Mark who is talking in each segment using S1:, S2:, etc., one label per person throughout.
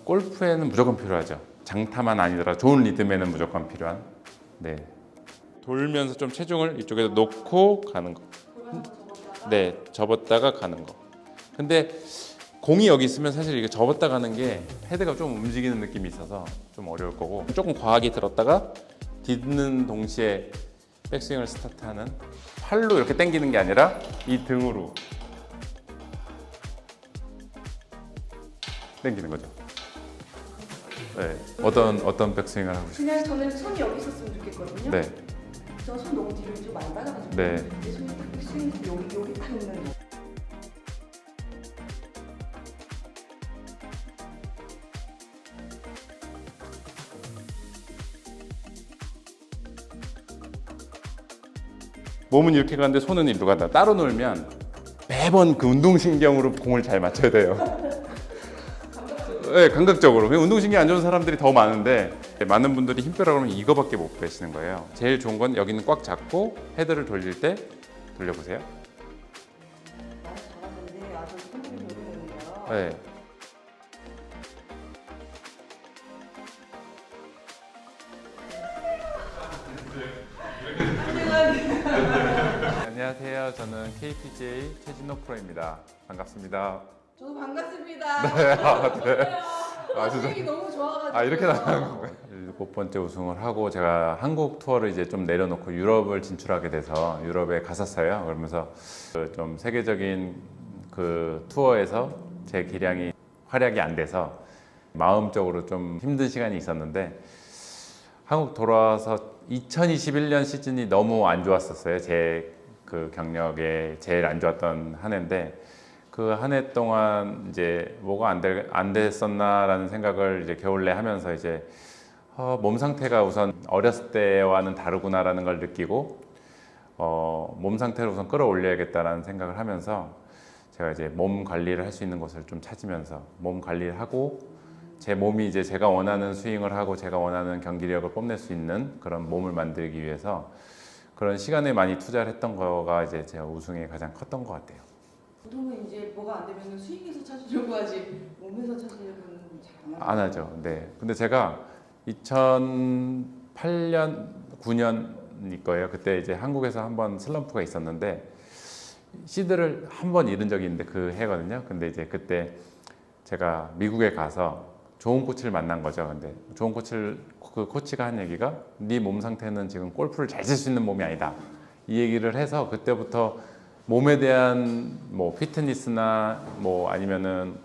S1: 골프에는 무조건 필요하죠. 장타만 아니더라 좋은 리듬에는 무조건 필요한. 네. 돌면서 좀 체중을 이쪽에다 놓고 가는 거. 네, 접었다가 가는 거. 근데 공이 여기 있으면 사실 이게 접었다 가는 게 헤드가 좀 움직이는 느낌이 있어서 좀 어려울 거고, 조금 과하게 들었다가 딛는 동시에 백스윙을 스타트하는, 팔로 이렇게 당기는 게 아니라 이 등으로 당기는 거죠. 네. 어떤 백스윙을 하고 싶어요?
S2: 그냥 저는 손이 여기 있었으면 좋겠거든요.
S1: 네.
S2: 저 손 너무 뒤를 좀 많이 따라가지고
S1: 네.
S2: 내 손이 딱 스윙 여기 딱 있는 거.
S1: 몸은 이렇게 가는데 손은 이리로 간다. 따로 놀면 매번 그 운동신경으로 공을 잘 맞춰야 돼요. 네, 감각적으로. 운동신경 안 좋은 사람들이 더 많은데, 많은 분들이 힘 빼라 그러면 이거밖에 못 빼시는 거예요. 제일 좋은 건 여기는 꽉 잡고 헤드를 돌릴 때 돌려보세요.
S2: 많이 잘하는데 아주 손이 모르겠네요.
S1: 네. 안녕하세요. 저는 KPJ 최진호 프로입니다. 반갑습니다.
S2: 저도 반갑습니다.
S1: 네. 아, 진짜.
S2: 분위기 너무 좋아가지고.
S1: 이렇게 나가는 건가요? 7번째 우승을 하고 제가 한국 투어를 이제 좀 내려놓고 유럽을 진출하게 돼서 유럽에 갔었어요. 그러면서 좀 세계적인 그 투어에서 제 기량이 활약이 안 돼서 마음적으로 좀 힘든 시간이 있었는데, 한국 돌아와서 2021년 시즌이 너무 안 좋았었어요. 제 그 경력에 제일 안 좋았던 한 해인데, 그 한 해 동안 이제 뭐가 안 됐었나라는 생각을 이제 겨울내 하면서 이제 몸 상태가 우선 어렸을 때와는 다르구나라는 걸 느끼고, 몸 상태를 우선 끌어올려야겠다라는 생각을 하면서 제가 이제 몸 관리를 할 수 있는 곳을 좀 찾으면서 몸 관리를 하고, 제 몸이 이제 제가 원하는 스윙을 하고 제가 원하는 경기력을 뽐낼 수 있는 그런 몸을 만들기 위해서 그런 시간에 많이 투자를 했던 거가 이제 제가 우승에 가장 컸던 것 같아요.
S2: 보통은 이제 뭐가 안 되면 스윙에서 찾으려고 하지 몸에서 찾으려고는 잘
S1: 안 하죠. 네. 근데 제가 2008년, 9년일 거예요. 그때 이제 한국에서 한번 슬럼프가 있었는데 시드를 한 번 잃은 적이 있는데 그 해거든요. 근데 이제 그때 제가 미국에 가서 좋은 코치를 만난 거죠. 근데 좋은 코치를, 그 코치가 한 얘기가 네 몸 상태는 지금 골프를 잘 칠 수 있는 몸이 아니다. 이 얘기를 해서 그때부터 몸에 대한 뭐 피트니스나 뭐 아니면은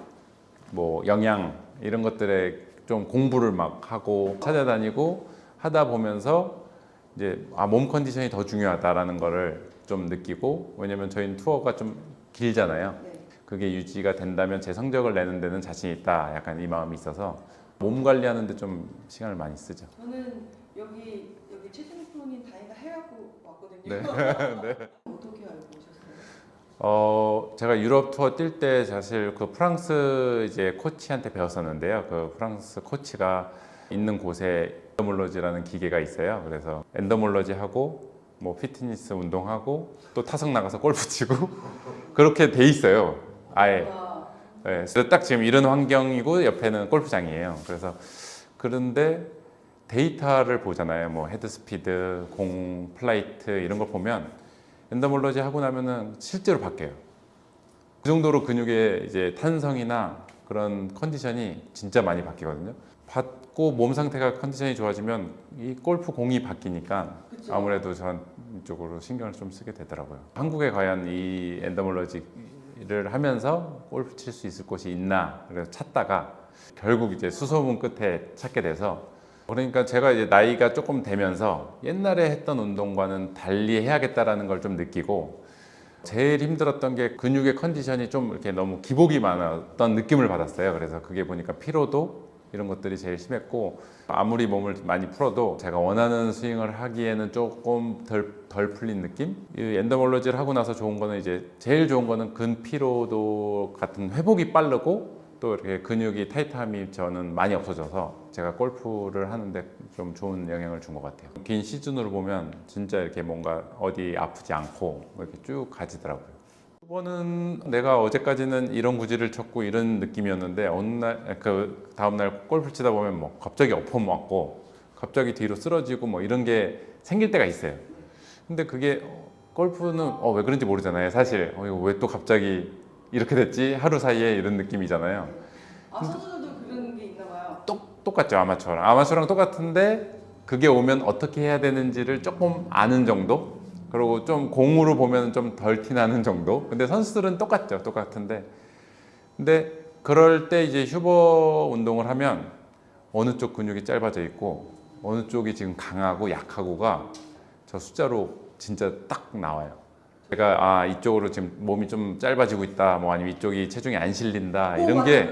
S1: 뭐 영양 이런 것들에 좀 공부를 막 하고 찾아다니고 하다 보면서 이제 몸 컨디션이 더 중요하다라는 거를 좀 느끼고, 왜냐면 저희는 투어가 좀 길잖아요.
S2: 네.
S1: 그게 유지가 된다면 제 성적을 내는 데는 자신 있다. 약간 이 마음이 있어서 몸 관리하는 데 좀 시간을 많이 쓰죠.
S2: 저는 여기 최진호 프로님 다이가 해갖고 왔거든요.
S1: 네. 네.
S2: 어떻게 알고 오셨어요?
S1: 제가 유럽 투어 뛸 때 사실 그 프랑스 이제 코치한테 배웠었는데요. 그 프랑스 코치가 있는 곳에 엔더몰러지라는 기계가 있어요. 그래서 엔더몰러지 하고 뭐 피트니스 운동하고 또 타석 나가서 골프 치고 그렇게 돼 있어요. 아예.
S2: 와,
S1: 네, 그래서 딱 지금 이런 환경이고 옆에는 골프장이에요. 그래서 그런데 데이터를 보잖아요. 뭐 헤드 스피드, 공 플라이트 이런 걸 보면 엔더몰러지 하고 나면은 실제로 바뀌어요. 그 정도로 근육의 이제 탄성이나 그런 컨디션이 진짜 많이 바뀌거든요. 받고 몸 상태가 컨디션이 좋아지면 이 골프 공이 바뀌니까
S2: 그쵸?
S1: 아무래도 전 이쪽으로 신경을 좀 쓰게 되더라고요. 한국에 과연 이 엔더몰러지를 하면서 골프 칠 수 있을 곳이 있나 그래서 찾다가 결국 이제 수소문 끝에 찾게 돼서, 그러니까 제가 이제 나이가 조금 되면서 옛날에 했던 운동과는 달리 해야겠다라는 걸 좀 느끼고, 제일 힘들었던 게 근육의 컨디션이 좀 이렇게 너무 기복이 많았던 느낌을 받았어요. 그래서 그게 보니까 피로도 이런 것들이 제일 심했고, 아무리 몸을 많이 풀어도 제가 원하는 스윙을 하기에는 조금 덜 풀린 느낌? 이 엔더몰러지를 하고 나서 좋은 거는 이제 제일 좋은 거는 근피로도 같은 회복이 빠르고 또 이렇게 근육이 타이트함이 저는 많이 없어져서 제가 골프를 하는데 좀 좋은 영향을 준 것 같아요. 긴 시즌으로 보면 진짜 이렇게 뭔가 어디 아프지 않고 이렇게 쭉 가지더라고요. 후보는 내가 어제까지는 이런 구질을 쳤고 이런 느낌이었는데 어느 날 그 다음 날 골프 치다 보면 뭐 갑자기 엎어 맞고 갑자기 뒤로 쓰러지고 뭐 이런 게 생길 때가 있어요. 근데 그게 골프는 왜 그런지 모르잖아요. 사실 이거 왜 또 갑자기 이렇게 됐지? 하루 사이에 이런 느낌이잖아요.
S2: 아 선수들도 그런 게 있나 봐요.
S1: 똑같죠. 아마추어랑 똑같은데 그게 오면 어떻게 해야 되는지를 조금 아는 정도. 그리고 좀 공으로 보면 좀 덜 티나는 정도. 근데 선수들은 똑같은데 근데 그럴 때 이제 휴버 운동을 하면 어느 쪽 근육이 짧아져 있고 어느 쪽이 지금 강하고 약하고가 저 숫자로 진짜 딱 나와요. 제가 이쪽으로 지금 몸이 좀 짧아지고 있다, 뭐 아니면 이쪽이 체중이 안 실린다 이런 게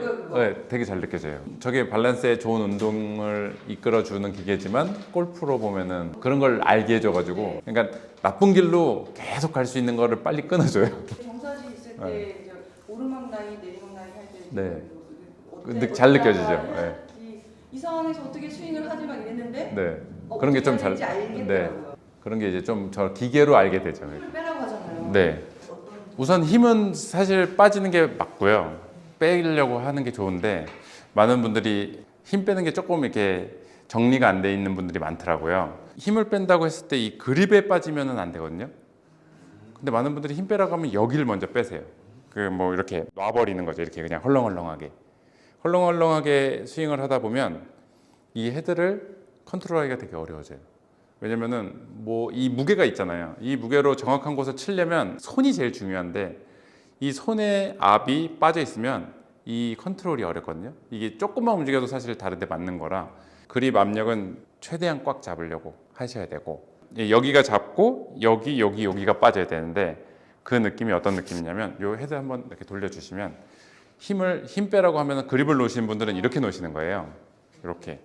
S1: 되게 잘 느껴져요. 저게 밸런스에 좋은 운동을 이끌어주는 기계지만 골프로 보면은 그런 걸 알게 해줘가지고 그러니까 나쁜 길로 계속 갈 수 있는 거를 빨리 끊어줘요.
S2: 경사지 있을 때 이제 오르막 라인, 내리막 라인 할때
S1: 네. 잘 느껴지죠. 네.
S2: 이 상황에서 어떻게 스윙을 하지 막 이랬는데
S1: 네. 그런 게 좀 잘. 네. 그런 게 이제 좀 저 기계로 알게 되죠.
S2: 힘을 빼라고 하잖아요.
S1: 네. 우선 힘은 사실 빠지는 게 맞고요. 빼려고 하는 게 좋은데 많은 분들이 힘 빼는 게 조금 이렇게 정리가 안 돼 있는 분들이 많더라고요. 힘을 뺀다고 했을 때 이 그립에 빠지면은 안 되거든요. 근데 많은 분들이 힘 빼라고 하면 여기를 먼저 빼세요. 그 뭐 이렇게 놔버리는 거죠. 이렇게 그냥 헐렁헐렁하게 스윙을 하다 보면 이 헤드를 컨트롤하기가 되게 어려워져요. 왜냐면은 뭐 이 무게가 있잖아요. 이 무게로 정확한 곳을 치려면 손이 제일 중요한데 이 손에 압이 빠져 있으면 이 컨트롤이 어렵거든요. 이게 조금만 움직여도 사실 다른데 맞는 거라 그립 압력은 최대한 꽉 잡으려고 하셔야 되고 여기가 잡고 여기가 빠져야 되는데 그 느낌이 어떤 느낌이냐면 요 헤드 한번 이렇게 돌려주시면 힘 빼라고 하면 그립을 놓으시는 분들은 이렇게 놓으시는 거예요. 이렇게.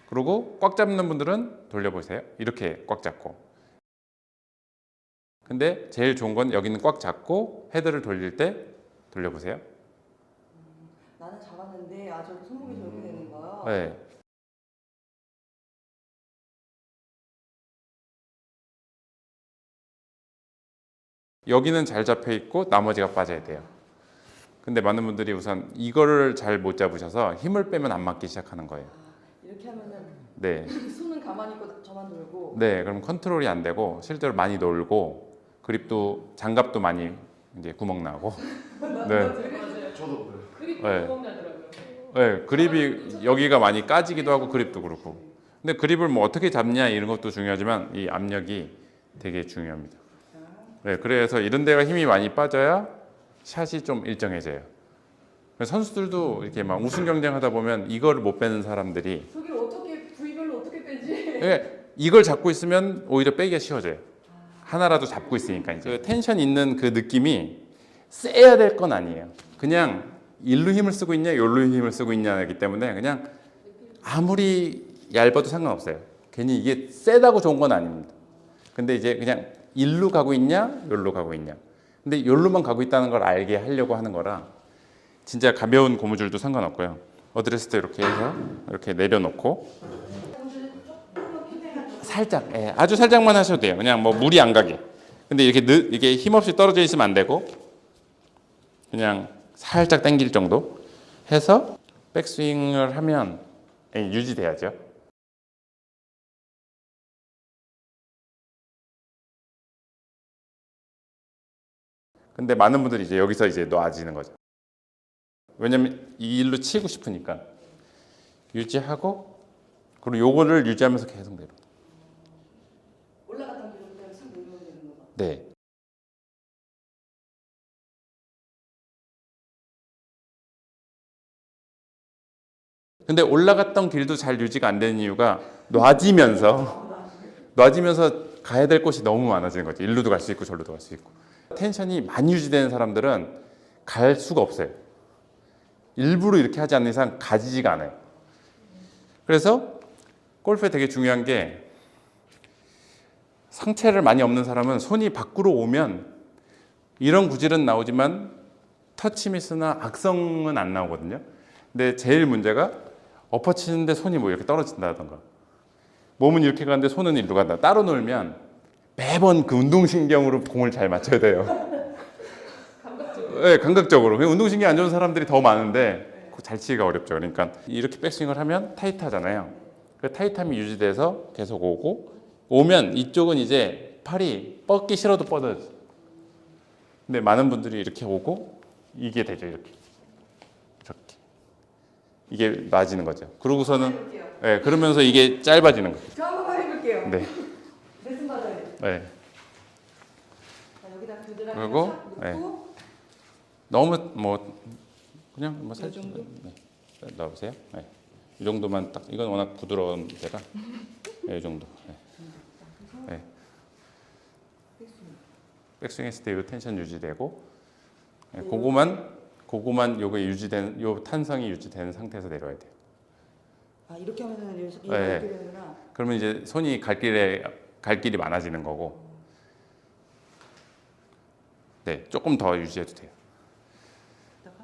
S1: 그리고 꽉 잡는 분들은 돌려보세요. 이렇게 꽉 잡고. 근데 제일 좋은 건 여기는 꽉 잡고 헤드를 돌릴 때 돌려보세요.
S2: 나는 잡았는데 저기 손목이 저렇게 되는 거야.
S1: 네. 여기는 잘 잡혀 있고 나머지가 빠져야 돼요. 근데 많은 분들이 우선 이거를 잘 못 잡으셔서 힘을 빼면 안 맞기 시작하는 거예요.
S2: 이렇게 하면은
S1: 네.
S2: 손은 가만히 있고 저만 놀고.
S1: 네, 그럼 컨트롤이 안 되고 실제로 많이 놀고 그립도 장갑도 많이 이제 구멍 나고. 네.
S3: 저도 그래요.
S2: 그립
S1: 네.
S2: 구멍 나더라고요.
S1: 네, 그립이 여기가 많이 까지기도 하고 그립도 그렇고. 근데 그립을 뭐 어떻게 잡냐 이런 것도 중요하지만 이 압력이 되게 중요합니다. 네, 그래서 이런 데가 힘이 많이 빠져야 샷이 좀 일정해져요. 선수들도 이렇게 막 우승 경쟁하다 보면 이거를 못 빼는 사람들이
S2: 저기 어떻게 부위별로 어떻게 빼지?
S1: 네, 이걸 잡고 있으면 오히려 빼기가 쉬워져요. 하나라도 잡고 있으니까 이제 그 텐션 있는 그 느낌이 세야 될 건 아니에요. 그냥 일로 힘을 쓰고 있냐, 요로 힘을 쓰고 있냐이기 때문에 그냥 아무리 얇아도 상관없어요. 괜히 이게 세다고 좋은 건 아닙니다. 근데 이제 그냥 일로 가고 있냐, 요로 가고 있냐. 근데 요로만 가고 있다는 걸 알게 하려고 하는 거라 진짜 가벼운 고무줄도 상관없고요. 어드레스도 이렇게 해서 이렇게 내려놓고 살짝, 아주 살짝만 하셔도 돼요. 그냥 뭐 물이 안 가게. 근데 이게 힘없이 떨어져 있으면 안 되고 그냥 살짝 당길 정도 해서 백스윙을 하면 유지돼야죠. 근데 많은 분들이 이제 여기서 이제 놓아지는 거죠. 왜냐면 이 일로 치고 싶으니까 유지하고 그리고 요거를 유지하면서 계속 내려.
S2: 올라갔던 길로 그냥 싹 내려오면 되는 거죠.
S1: 네. 근데 올라갔던 길도 잘 유지가 안 되는 이유가 놔지면서 가야 될 곳이 너무 많아지는 거죠. 일로도 갈 수 있고 절로도 갈 수 있고. 텐션이 많이 유지되는 사람들은 갈 수가 없어요. 일부러 이렇게 하지 않는 이상 가지지가 않아요. 그래서 골프에 되게 중요한 게 상체를 많이 없는 사람은 손이 밖으로 오면 이런 구질은 나오지만 터치 미스나 악성은 안 나오거든요. 근데 제일 문제가 엎어 치는데 손이 뭐 이렇게 떨어진다던가 몸은 이렇게 가는데 손은 이리로 간다. 따로 놀면 매번 그 운동신경으로 공을 잘 맞춰야 돼요. 네, 감각적으로. 그냥 운동신경 안 좋은 사람들이 더 많은데 잘 치기가 어렵죠. 그러니까 이렇게 백스윙을 하면 타이트하잖아요. 그 타이트함이 유지돼서 계속 오면 이쪽은 이제 팔이 뻗기 싫어도 뻗어져. 근데 많은 분들이 이렇게 오고 이게 되죠. 이렇게 이게 낮아지는 거죠. 그러고서는
S2: 해볼게요.
S1: 네, 그러면서 이게 짧아지는 거예요.
S2: 저 한번 해볼게요.
S1: 네.
S2: 레슨 받아야 돼.
S1: 네.
S2: 자, 여기다 겨드랑이
S1: 그리고,
S2: 싹
S1: 네.
S2: 넣고
S1: 너무 그냥
S2: 이
S1: 살짝
S2: 정도?
S1: 네. 넣어보세요. 네. 이 정도만 딱 이건 워낙 부드러운 데라 네, 이 정도. 네. 네. 백스윙 했을 때 이 텐션 유지되고 네, 그거만 요게 유지된 요 탄성이 유지되는 상태에서 내려야 돼요.
S2: 아, 이렇게 하면은 이렇게
S1: 네.
S2: 되는구나.
S1: 그러면 이제 손이 갈 길이 많아지는 거고. 네, 조금 더 유지해도 돼요.
S2: 이따가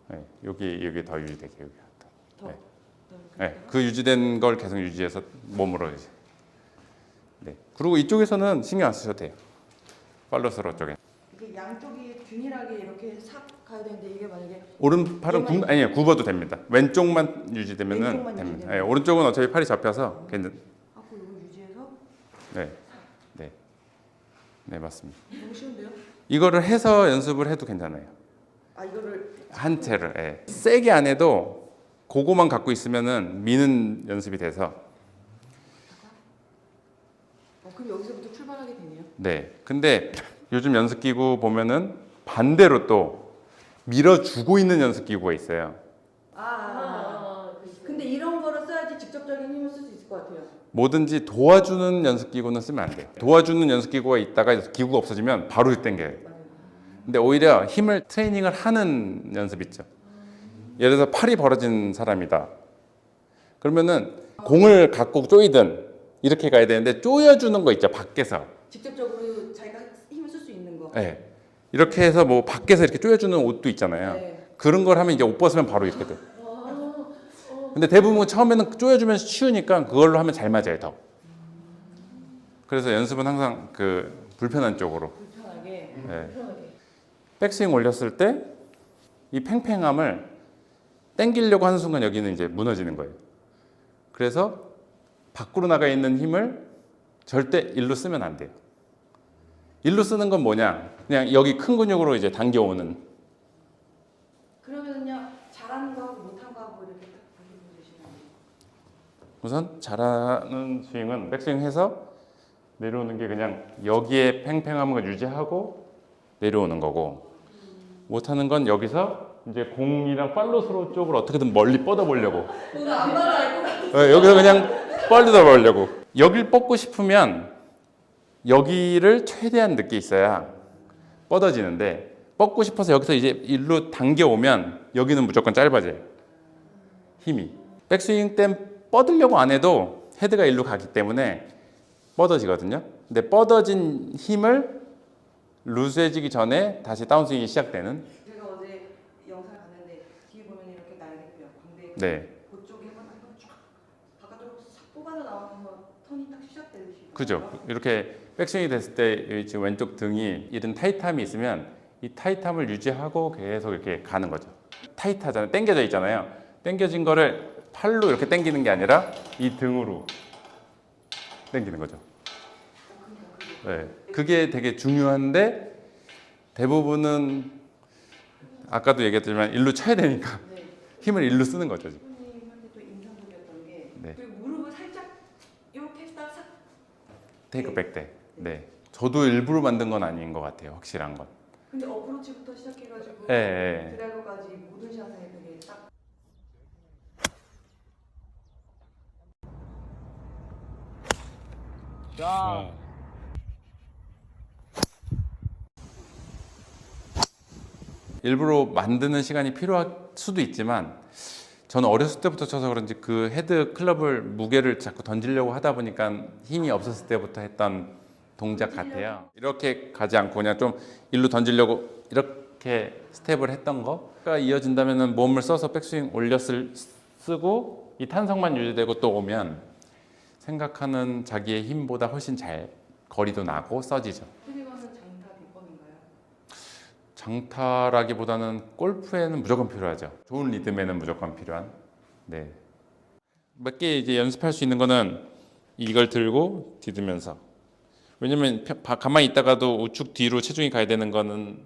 S1: 네, 여기 더 유지되게 여기.
S2: 더.
S1: 네.
S2: 더
S1: 네, 그 유지된 걸 계속 유지해서 몸으로 이제. 네. 그리고 이쪽에서는 신경 안 쓰셔도 돼요. 팔로스로 쪽에.
S2: 이게 양쪽이 균일하게 이렇게 싹 가야 되는데 이게 만약에
S1: 오른팔은 아니요 굽어도 됩니다. 왼쪽만 유지되면은
S2: 왼쪽만
S1: 됩니다.
S2: 유지되면.
S1: 네, 오른쪽은 어차피 팔이 잡혀서 괜찮.
S2: 하고 이거 유지해서
S1: 네, 네, 네 맞습니다.
S2: 너무 쉬운데요?
S1: 이거를 해서 연습을 해도 괜찮아요.
S2: 아, 이거를
S1: 한 채를 예. 세게 안 해도 그거만 갖고 있으면은 미는 연습이 돼서.
S2: 그럼 여기서부터 출발하게 되네요.
S1: 네. 근데 요즘 연습 기구 보면은 반대로 또 밀어주고 있는 연습 기구가 있어요.
S2: 근데 이런 거를 써야지 직접적인 힘을 쓸 수 있을 것 같아요.
S1: 뭐든지 도와주는 연습 기구는 쓰면 안 돼요. 도와주는 연습 기구가 있다가 기구가 없어지면 바로 당겨요. 근데 오히려 힘을 트레이닝을 하는 연습 있죠. 예를 들어서 팔이 벌어진 사람이다. 그러면은 공을 갖고 쪼이든 이렇게 가야 되는데 쪼여주는 거 있죠. 밖에서.
S2: 직접적으로 자기가 힘을 쓸 수 있는 거.
S1: 네. 이렇게 해서 뭐 밖에서 이렇게 쪼여주는 옷도 있잖아요.
S2: 네.
S1: 그런 걸 하면 이제 옷 벗으면 바로 이렇게 돼. 근데 대부분 처음에는 쪼여주면 쉬우니까 그걸로 하면 잘 맞아요, 더. 그래서 연습은 항상 그 불편한 쪽으로.
S2: 불편하게.
S1: 네. 백스윙 올렸을 때 이 팽팽함을 당기려고 하는 순간 여기는 이제 무너지는 거예요. 그래서 밖으로 나가 있는 힘을 절대 일로 쓰면 안 돼요. 일로 쓰는 건 뭐냐? 그냥 여기 큰 근육으로 이제 당겨오는.
S2: 그러면요 잘하는 거하고 못한 거하고 이렇게 딱 보시면 되시나요?
S1: 우선 잘하는 스윙은 백스윙해서 내려오는 게 그냥 여기에 팽팽함을 유지하고 내려오는 거고, 못하는 건 여기서 이제 공이랑 팔로스로 쪽을 어떻게든 멀리 뻗어보려고.
S2: 오늘 안 받아요.
S1: 네, 여기서 그냥 뻗어보려고. 여길 뻗고 싶으면 여기를 최대한 늦게 있어야 뻗어지는데, 뻗고 싶어서 여기서 이제 일로 당겨오면 여기는 무조건 짧아져요. 힘이. 백스윙 때 뻗으려고 안 해도 헤드가 일로 가기 때문에 뻗어지거든요. 근데 뻗어진 힘을 루즈해지기 전에 다시 다운스윙이 시작되는.
S2: 제가 어제 영상 봤는데 뒤에 보면 이렇게 날개뼈, 광대
S1: 네.
S2: 그쪽에 한번 쫙 바깥으로 싹 뽑아서 나오면서 턴이 딱 시작되듯이.
S1: 그죠. 이렇게 백스윙이 됐을 때 지금 왼쪽 등이 이런 타이트함이 있으면 이 타이트함을 유지하고 계속 이렇게 가는 거죠. 타이트하잖아요. 당겨져 있잖아요. 당겨진 거를 팔로 이렇게 당기는 게 아니라 이 등으로 당기는 거죠. 네. 그게 되게 중요한데 대부분은 아까도 얘기했지만 일로 쳐야 되니까
S2: 네.
S1: 힘을 일로 쓰는 거죠. 지금.
S2: 선생님한테 또 인상적이었던 게
S1: 네.
S2: 그 무릎을 살짝 이렇게 딱싹.
S1: 테이크백 때. 네. 저도 일부러 만든 건 아닌 것 같아요. 확실한 건.
S2: 근데 어프로치부터 시작해가지고
S1: 네.
S2: 드라이버까지 모든 샷에 되게 딱.
S3: 자.
S1: 일부러 만드는 시간이 필요할 수도 있지만 저는 어렸을 때부터 쳐서 그런지 그 헤드 클럽을 무게를 자꾸 던지려고 하다 보니까 힘이 없었을 때부터 했던 동작 같아요. 이렇게 가지 않고 그냥 좀 일로 던지려고 이렇게 스텝을 했던 거가 이어진다면 몸을 써서 백스윙 쓰고 이 탄성만 유지되고 또 오면 생각하는 자기의 힘보다 훨씬 잘 거리도 나고 써지죠.
S2: 트리거는 장타 비법인가요?
S1: 장타라기보다는 골프에는 무조건 필요하죠. 좋은 리듬에는 무조건 필요한. 네. 몇 개 이제 연습할 수 있는 거는 이걸 들고 디디면서. 왜냐면 가만히 있다가도 우측 뒤로 체중이 가야 되는 거는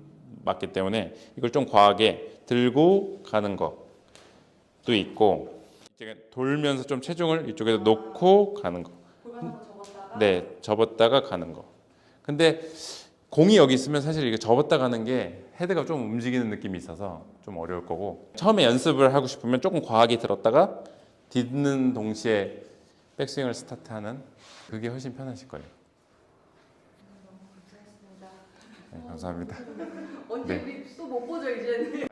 S1: 맞기 때문에 이걸 좀 과하게 들고 가는 것도 있고, 이제 돌면서 좀 체중을 이쪽에다 놓고 가는 거.
S2: 골반으로 접었다가
S1: 네, 접었다가 가는 거. 근데 공이 여기 있으면 사실 이게 접었다 가는 게 헤드가 좀 움직이는 느낌이 있어서 좀 어려울 거고, 처음에 연습을 하고 싶으면 조금 과하게 들었다가 딛는 동시에 백스윙을 스타트하는 그게 훨씬 편하실 거예요.
S2: 너무 감사했습니다.
S1: 네, 감사합니다.
S2: 언제
S1: 네.
S2: 우리 또 못 보죠 이제는.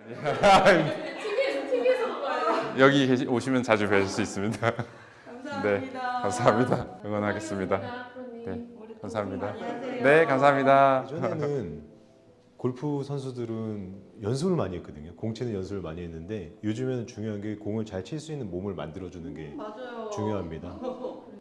S2: TV에서 봐요.
S1: 여기 오시면 자주 뵐 수 있습니다.
S2: 감사합니다.
S1: 감사합니다. 응원하겠습니다. 네,
S2: 우리 또
S1: 감사합니다.
S2: 많이 하세요.
S1: 네, 감사합니다.
S3: 예전에는 골프 선수들은 연습을 많이 했거든요. 공 치는 연습을 많이 했는데 요즘에는 중요한 게 공을 잘 칠 수 있는 몸을 만들어주는 게
S2: 맞아요.
S3: 중요합니다.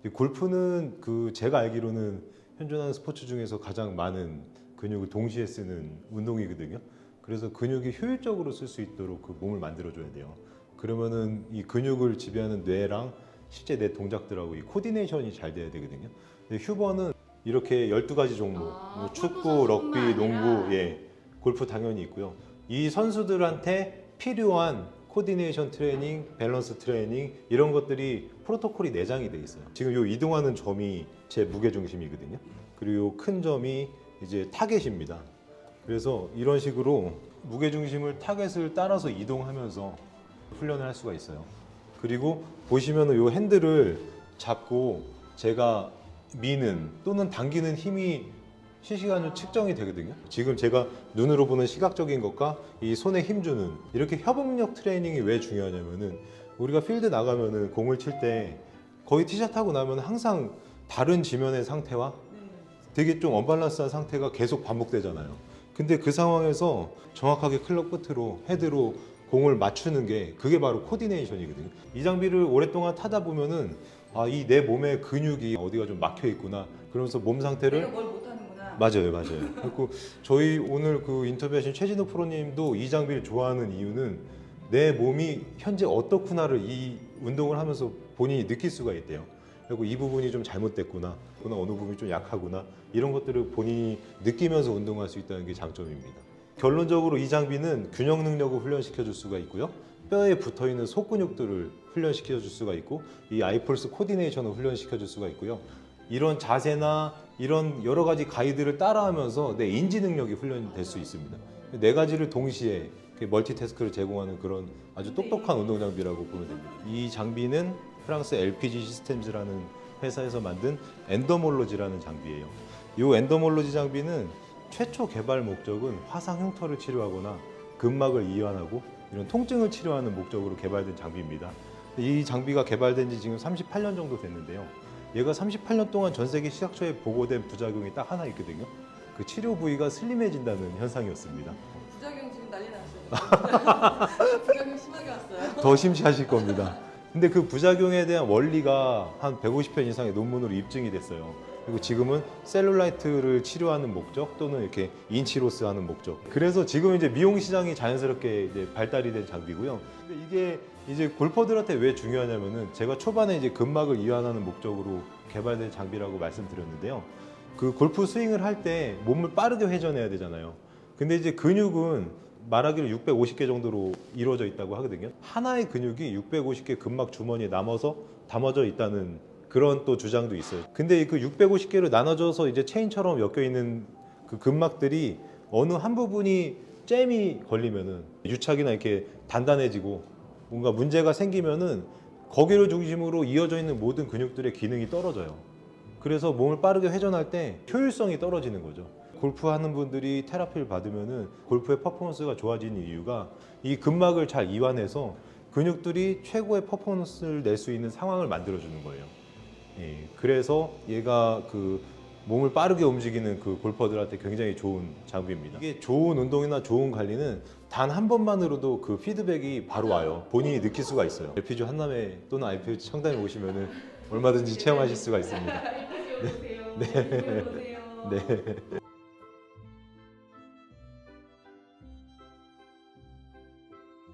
S3: 이 골프는 제가 알기로는 현존하는 스포츠 중에서 가장 많은 근육을 동시에 쓰는 운동이거든요. 그래서 근육이 효율적으로 쓸 수 있도록 그 몸을 만들어줘야 돼요. 그러면은 이 근육을 지배하는 뇌랑 실제 내 동작들하고 이 코디네이션이 잘 돼야 되거든요. 근데 휴버는 이렇게 12가지 종목, 뭐 축구, 럭비, 농구, 골프 당연히 있고요. 이 선수들한테 필요한 코디네이션 트레이닝, 밸런스 트레이닝 이런 것들이 프로토콜이 내장이 돼 있어요. 지금 요 이동하는 점이 제 무게 중심이거든요. 그리고 요 큰 점이 이제 타겟입니다. 그래서 이런 식으로 무게 중심을 타겟을 따라서 이동하면서 훈련을 할 수가 있어요. 그리고 보시면은 요 핸들을 잡고 제가 미는 또는 당기는 힘이 실시간으로 측정이 되거든요. 지금 제가 눈으로 보는 시각적인 것과 이 손에 힘 주는 이렇게 협응력 트레이닝이 왜 중요하냐면은 우리가 필드 나가면은 공을 칠 때 거의 티샷 하고 나면 항상 다른 지면의 상태와 되게 좀 언밸런스한 상태가 계속 반복되잖아요. 근데 그 상황에서 정확하게 클럽 끝으로 헤드로 공을 맞추는 게 그게 바로 코디네이션이거든요. 이 장비를 오랫동안 타다 보면은 이 내 몸의 근육이 어디가 좀 막혀 있구나. 그러면서 몸 상태를
S2: 내가 뭘 못하는구나.
S3: 맞아요. 그리고 저희 오늘 그 인터뷰하신 최진호 프로님도 이 장비를 좋아하는 이유는 내 몸이 현재 어떻구나를 이 운동을 하면서 본인이 느낄 수가 있대요. 그리고 이 부분이 좀 잘못됐구나, 어느 부분이 좀 약하구나 이런 것들을 본인이 느끼면서 운동할 수 있다는 게 장점입니다. 결론적으로 이 장비는 균형 능력을 훈련시켜 줄 수가 있고요. 뼈에 붙어 있는 속근육들을 훈련시켜 줄 수가 있고 이 아이폴스 코디네이션을 훈련시켜 줄 수가 있고요. 이런 자세나 이런 여러 가지 가이드를 따라하면서 내 인지 능력이 훈련될 수 있습니다. 네 가지를 동시에 멀티태스크를 제공하는 그런 아주 똑똑한 운동 장비라고 보면 됩니다. 이 장비는 프랑스 LPG 시스템즈라는 회사에서 만든 엔더몰로지라는 장비예요. 이 엔더몰로지 장비는 최초 개발 목적은 화상 흉터를 치료하거나 근막을 이완하고 이런 통증을 치료하는 목적으로 개발된 장비입니다. 이 장비가 개발된 지 지금 38년 정도 됐는데요. 얘가 38년 동안 전 세계 시각처에 보고된 부작용이 딱 하나 있거든요. 그 치료 부위가 슬림해진다는 현상이었습니다.
S2: 부작용 지금 난리 났어요. 부작용 심하게 왔어요.
S3: 더 심취하실 겁니다. 근데 그 부작용에 대한 원리가 한 150편 이상의 논문으로 입증이 됐어요. 그리고 지금은 셀룰라이트를 치료하는 목적 또는 이렇게 인치로스 하는 목적. 그래서 지금 이제 미용 시장이 자연스럽게 이제 발달이 된 장비고요. 근데 이게 이제 골퍼들한테 왜 중요하냐면은 제가 초반에 이제 근막을 이완하는 목적으로 개발된 장비라고 말씀드렸는데요. 그 골프 스윙을 할 때 몸을 빠르게 회전해야 되잖아요. 근데 이제 근육은 말하기로 650개 정도로 이루어져 있다고 하거든요. 하나의 근육이 650개 근막 주머니에 담아져 있다는 그런 또 주장도 있어요. 근데 그 650개로 나눠져서 이제 체인처럼 엮여 있는 그 근막들이 어느 한 부분이 잼이 걸리면은 유착이나 이렇게 단단해지고 뭔가 문제가 생기면은 거기를 중심으로 이어져 있는 모든 근육들의 기능이 떨어져요. 그래서 몸을 빠르게 회전할 때 효율성이 떨어지는 거죠. 골프하는 분들이 테라피를 받으면은 골프의 퍼포먼스가 좋아지는 이유가 이 근막을 잘 이완해서 근육들이 최고의 퍼포먼스를 낼 수 있는 상황을 만들어주는 거예요. 그래서 얘가 그 몸을 빠르게 움직이는 그 골퍼들한테 굉장히 좋은 장비입니다. 이게 좋은 운동이나 좋은 관리는 단 한 번만으로도 그 피드백이 바로 와요. 본인이 느낄 수가 있어요. LPG 한남에 또는 IPG 청담에 오시면은 얼마든지 체험하실 수가 있습니다.
S2: LPG 오세요.
S3: 네.
S2: 오세요.
S3: 네.